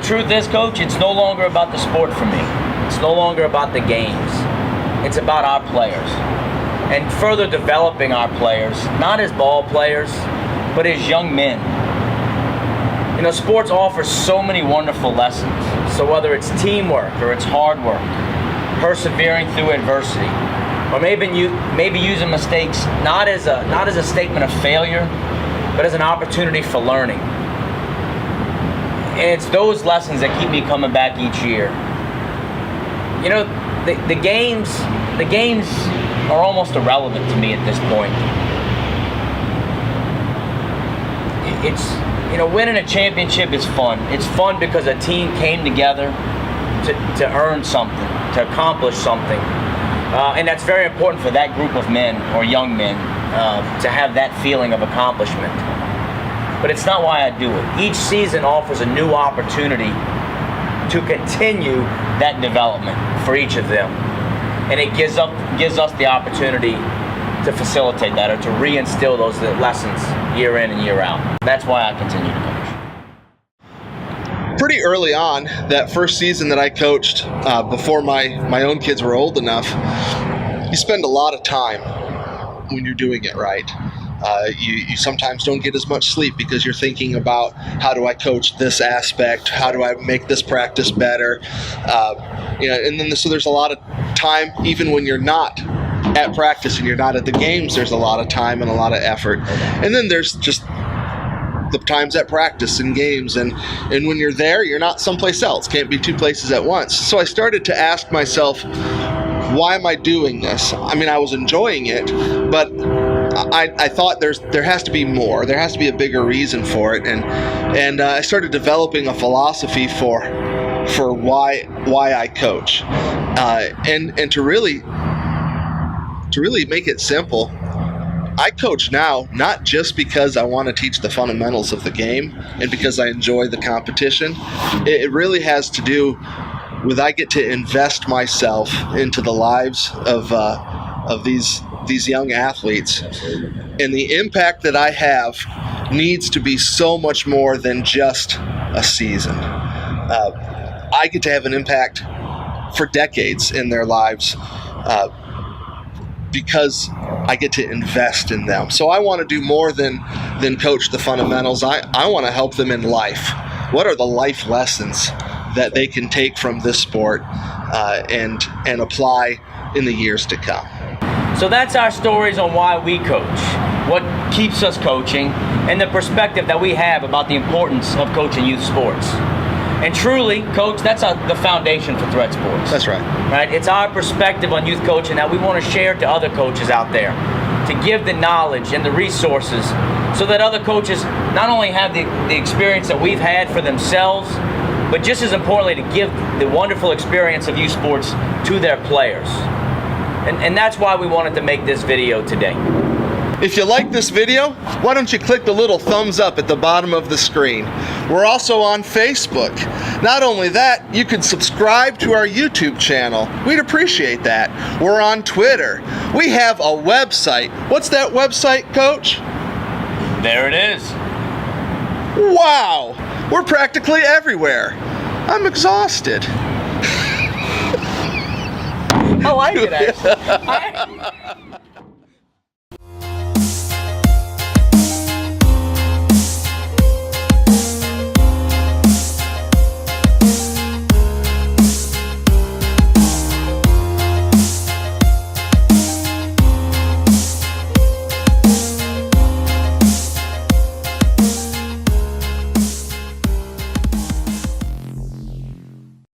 truth is, Coach, it's no longer about the sport for me. It's no longer about the games. It's about our players. And further developing our players, not as ball players, but as young men. You know, sports offers so many wonderful lessons. So whether it's teamwork or it's hard work, persevering through adversity, or maybe using mistakes not as a statement of failure, but as an opportunity for learning. And it's those lessons that keep me coming back each year. You know, the games are almost irrelevant to me at this point. It's, you know, winning a championship is fun. It's fun because a team came together to earn something, to accomplish something. And that's very important for that group of men or young men to have that feeling of accomplishment. But it's not why I do it. Each season offers a new opportunity to continue that development for each of them. And it gives us the opportunity to facilitate that or to reinstill those lessons year in and year out. That's why I continue to coach. Pretty early on, that first season that I coached, before my own kids were old enough, you spend a lot of time when you're doing it right. You sometimes don't get as much sleep because you're thinking about, how do I coach this aspect? How do I make this practice better? So there's a lot of time, even when you're not at practice and you're not at the games, there's a lot of time and a lot of effort. And then there's just the times at practice and games, and when you're there, you're not someplace else. Can't be two places at once. So I started to ask myself, why am I doing this? I mean, I was enjoying it, but I thought there has to be more. There has to be a bigger reason for it, and I started developing a philosophy for why I coach, and to really make it simple. I coach now not just because I want to teach the fundamentals of the game and because I enjoy the competition. It really has to do with I get to invest myself into the lives of these young athletes, and the impact that I have needs to be so much more than just a season. I get to have an impact for decades in their lives because I get to invest in them. So I want to do more than coach the fundamentals. I want to help them in life. What are the life lessons that they can take from this sport and apply in the years to come? So that's our stories on why we coach, what keeps us coaching, and the perspective that we have about the importance of coaching youth sports. And truly, Coach, that's the foundation for Threat Sports. That's right. Right? It's our perspective on youth coaching that we want to share to other coaches out there, to give the knowledge and the resources so that other coaches not only have the experience that we've had for themselves, but just as importantly, to give the wonderful experience of youth sports to their players. And that's why we wanted to make this video today. If you like this video, why don't you click the little thumbs up at the bottom of the screen. We're also on Facebook. Not only that, you can subscribe to our YouTube channel. We'd appreciate that. We're on Twitter. We have a website. What's that website, Coach? There it is. Wow! We're practically everywhere. I'm exhausted. I like it, actually.